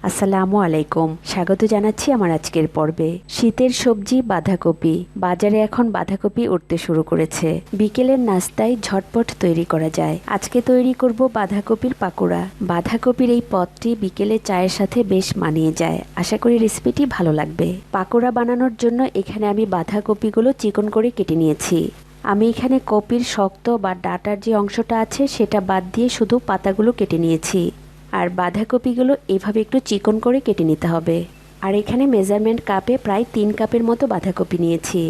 আসসালামু আলাইকুম। স্বাগত জানাচ্ছি আমার আজকের পর্বে। শীতের সবজি বাঁধাকপি। বাজারে এখন বাঁধাকপি উঠতে শুরু করেছে। বিকেলের নাস্তায় ঝটপট তৈরি করা যায়। আজকে তৈরি করব বাঁধাকপির পাকোড়া। বাঁধাকপির এই পদটি বিকেলে চায়ের সাথে বেশ মানিয়ে যায়। আশা করি রেসিপিটি ভালো লাগবে। পাকোড়া বানানোর জন্য এখানে আমি বাঁধাকপিগুলো চিকন করে কেটে নিয়েছি। আমি এখানে কপির শক্ত বা ডাঁটার যে অংশটা আছে সেটা বাদ দিয়ে শুধু পাতাগুলো কেটে নিয়েছি। আর বাঁধাকপিগুলো এভাবে একটু চিকন করে কেটে নিতে হবে। আর এখানে মেজারমেন্ট কাপে প্রায় 3 কাপের মতো বাঁধাকপি নিয়েছি।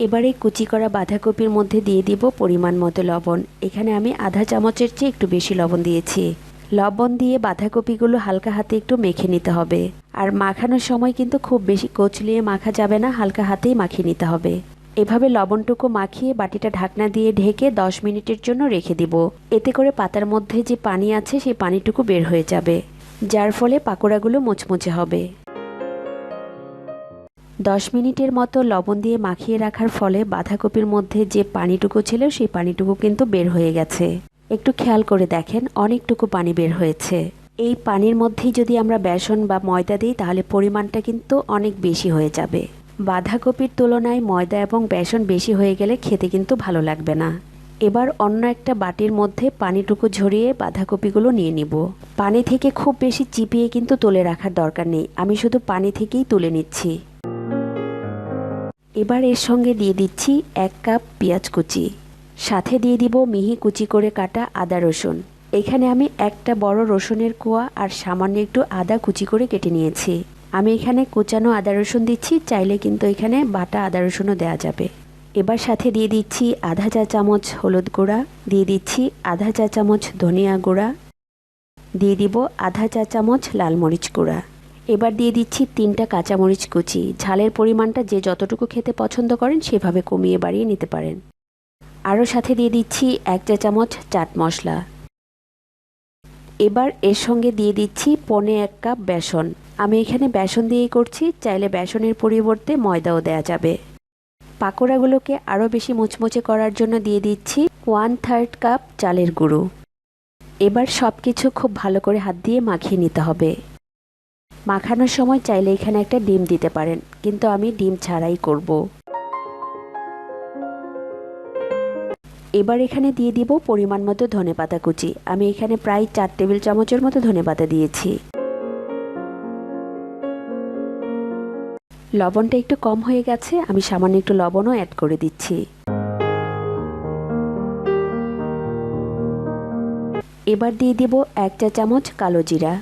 এবারে কুচি করা বাঁধাকপির মধ্যে দিয়ে দিব পরিমাণ মতো লবণ। এখানে আমি আধা চামচের চেয়ে একটু বেশি লবণ দিয়েছি। লবণ দিয়ে বাঁধাকপিগুলো হালকা হাতে একটু মেখে নিতে হবে। আর মাখানোর সময় কিন্তু খুব বেশি কচলিয়ে মাখা যাবে না, হালকা হাতেই মাখিয়ে নিতে হবে। এভাবে লবণটুকু মাখিয়ে বাটিটা ঢাকনা দিয়ে ঢেকে 10 মিনিটের জন্য রেখে দিব। এতে করে পাতার মধ্যে যে পানি আছে সেই পানিটুকু বের হয়ে যাবে, যার ফলে পাকোড়াগুলো মুচমুচে হবে। 10 মিনিটের মতো লবণ দিয়ে মাখিয়ে রাখার ফলে বাঁধাকপির মধ্যে যে পানিটুকু ছিল সেই পানিটুকু কিন্তু বের হয়ে গেছে। একটু খেয়াল করে দেখেন, অনেকটুকু পানি বের হয়েছে। এই পানির মধ্যেই যদি আমরা বেসন বা ময়দা দিই তাহলে পরিমাণটা কিন্তু অনেক বেশি হয়ে যাবে। বাঁধাকপির তুলনায় ময়দা এবং বেসন বেশি হয়ে গেলে খেতে কিন্তু ভালো লাগবে না। এবার অন্য একটা বাটির মধ্যে পানিটুকু ঝরিয়ে বাঁধাকপিগুলো নিয়ে নিব। পানি থেকে খুব বেশি চিপিয়ে কিন্তু তুলে রাখার দরকার নেই, আমি শুধু পানি থেকেই তুলে নিচ্ছি। এবার এর সঙ্গে দিয়ে দিচ্ছি 1 কাপ পেঁয়াজ কুচি, সাথে দিয়ে দিব মিহি কুচি করে কাটা আদা রসুন। এখানে আমি একটা বড় রসুনের কোয়া আর সামান্য একটু আদা কুচি করে কেটে নিয়েছি। আমি এখানে কুচানো আদা রসুন দিচ্ছি, চাইলে কিন্তু এখানে বাটা আদা রসুনও দেওয়া যাবে। এবার সাথে দিয়ে দিচ্ছি আধা চা চামচ হলুদ গুঁড়া, দিয়ে দিচ্ছি আধা চা চামচ ধনিয়া গুঁড়া, দিয়ে দিব আধা চা চামচ লাল মরিচ গুঁড়া। এবার দিয়ে দিচ্ছি 3টা কাঁচামরিচ কুচি। ঝালের পরিমাণটা যে যতটুকু খেতে পছন্দ করেন সেভাবে কমিয়ে বাড়িয়ে নিতে পারেন। আরও সাথে দিয়ে দিচ্ছি 1 চা চামচ চাট মশলা। এবার এর সঙ্গে দিয়ে দিচ্ছি 1.25 কাপ বেসন। আমি এখানে বেসন দিয়েই করছি, চাইলে বেসনের পরিবর্তে ময়দাও দেওয়া যাবে। পাকোড়াগুলোকে আরও বেশি মুচমুচে করার জন্য দিয়ে দিচ্ছি 1/3 কাপ চালের গুঁড়ো। এবার সব কিছু খুব ভালো করে হাত দিয়ে মাখিয়ে নিতে হবে। মাখানোর সময় চাইলে এখানে একটা ডিম দিতে পারেন, কিন্তু আমি ডিম ছাড়াই করব। এবার এখানে দিয়ে দিব পরিমাণ মতো ধনেপাতা কুচি। আমি এখানে প্রায় 4 টেবিল চামচের মতো ধনেপাতা দিয়েছি। লবণটা একটু কম হয়ে গেছে, আমি সামান্য একটু লবণও অ্যাড করে দিচ্ছি। এবার দিয়ে দিব 1 চা চামচ কালো জিরা।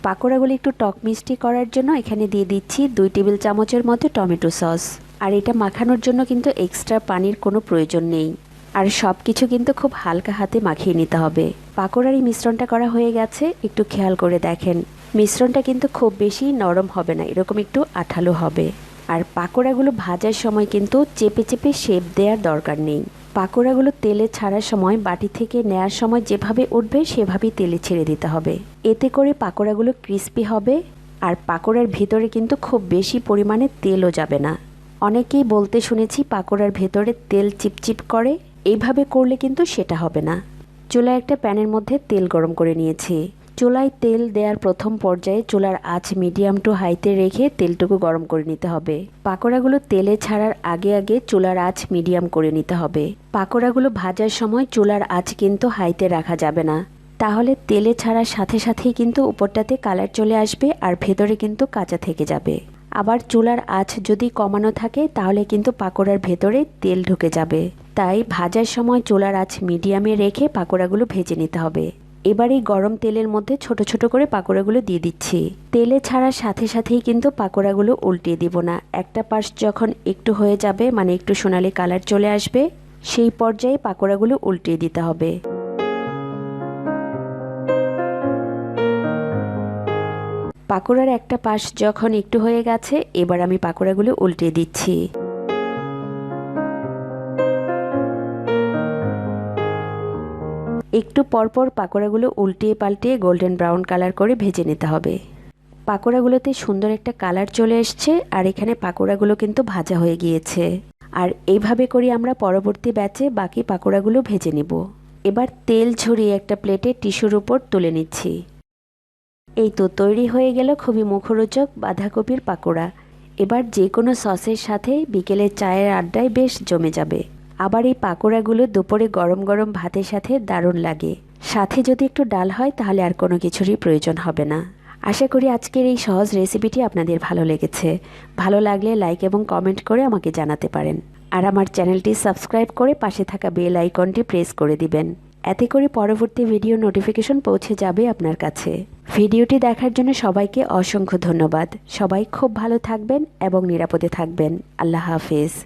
পাকোড়াগুলো একটু টক মিষ্টি করার জন্য এখানে দিয়ে দিচ্ছি 2 টেবিল চামচের মতো টমেটো সস। আর এটা মাখানোর জন্য কিন্তু এক্সট্রা পানির কোনো প্রয়োজন নেই। আর সব কিছু কিন্তু খুব হালকা হাতে মাখিয়ে নিতে হবে। পাকোড়ার এই মিশ্রণটা করা হয়ে গেছে, একটু খেয়াল করে দেখেন। মিশ্রণটা কিন্তু খুব বেশি নরম হবে না, এরকম একটু আঠালো হবে। আর পাকোড়াগুলো ভাজার সময় কিন্তু চেপে চেপে শেপ দেওয়ার দরকার নেই। পাকোড়াগুলো তেলে ছাড়ার সময় বাটি থেকে নেয়ার সময় যেভাবে উঠবে সেভাবেই তেলে ছেড়ে দিতে হবে। এতে করে পাকোড়াগুলো ক্রিস্পি হবে। আর পাকোড়ার ভিতরে কিন্তু খুব বেশি পরিমাণে তেলও যাবে না। অনেকেই বলতে শুনেছি পাকোড়ার ভেতরে তেল চিপচিপ করে, এইভাবে করলে কিন্তু সেটা হবে না। চুলায় একটা প্যানের মধ্যে তেল গরম করে নিয়েছি। চুলায় তেল দেওয়ার প্রথম পর্যায়ে চুলার আঁচ মিডিয়াম টু হাইতে রেখে তেলটুকু গরম করে নিতে হবে। পাকোড়াগুলো তেলে ছাড়ার আগে আগে চুলার আঁচ মিডিয়াম করে নিতে হবে। পাকোড়াগুলো ভাজার সময় চুলার আঁচ কিন্তু হাইতে রাখা যাবে না, তাহলে তেলে ছাড়ার সাথে সাথেই কিন্তু উপরটাতে কালার চলে আসবে আর ভেতরে কিন্তু কাঁচা থেকে যাবে। আবার চুলার আঁচ যদি কমানো থাকে তাহলে কিন্তু পাকোড়ার ভেতরে তেল ঢুকে যাবে। তাই ভাজার সময় চুলার আঁচ মিডিয়ামে রেখে পাকোড়াগুলো ভেজে নিতে হবে। এবার এই গরম তেলের মধ্যে ছোট ছোট করে পাকোড়াগুলো দিয়ে দিচ্ছি। তেলে ছাড়ার সাথে সাথেই কিন্তু পাকোড়াগুলো উল্টিয়ে দিব না। একটা পাশ যখন একটু হয়ে যাবে, মানে একটু সোনালি কালার চলে আসবে, সেই পর্যায়ে পাকোড়াগুলো উল্টিয়ে দিতে হবে। পাকোড়ার একটা পাশ যখন একটু হয়ে গেছে, এবার আমি পাকোড়াগুলো উল্টিয়ে দিচ্ছি। একটু পরপর পাকোড়াগুলো উল্টিয়ে পাল্টিয়ে গোল্ডেন ব্রাউন কালার করে ভেজে নিতে হবে। পাকোড়াগুলোতে সুন্দর একটা কালার চলে এসছে আর এখানে পাকোড়াগুলো কিন্তু ভাজা হয়ে গিয়েছে। আর এইভাবে করে আমরা পরবর্তী ব্যাচে বাকি পাকোড়াগুলো ভেজে নেব। এবার তেল ঝরিয়ে একটা প্লেটে টিস্যুর উপর তুলে নিচ্ছি। এই তো তৈরি হয়ে গেল খুবই মুখরোচক বাঁধাকপির পাকোড়া। এবার যে কোনো সসের সাথে বিকেলের চায়ের আড্ডায় বেশ জমে যাবে। আবার এই পাকোড়াগুলো দুপুরে গরম গরম ভাতের সাথে দারুণ লাগে। সাথে যদি একটু ডাল হয় তাহলে আর কোনো কিছুরই প্রয়োজন হবে না। আশা করি আজকের এই সহজ রেসিপিটি আপনাদের ভালো লেগেছে। ভালো লাগলে লাইক এবং কমেন্ট করে আমাকে জানাতে পারেন। আর আমার চ্যানেলটি সাবস্ক্রাইব করে পাশে থাকা বেল আইকনটি প্রেস করে দিবেন। এতে করে পরবর্তী ভিডিও নোটিফিকেশন পৌঁছে যাবে আপনার কাছে। ভিডিওটি দেখার জন্য সবাইকে অসংখ্য ধন্যবাদ। সবাই খুব ভালো থাকবেন এবং নিরাপদে থাকবেন। আল্লাহ হাফেজ।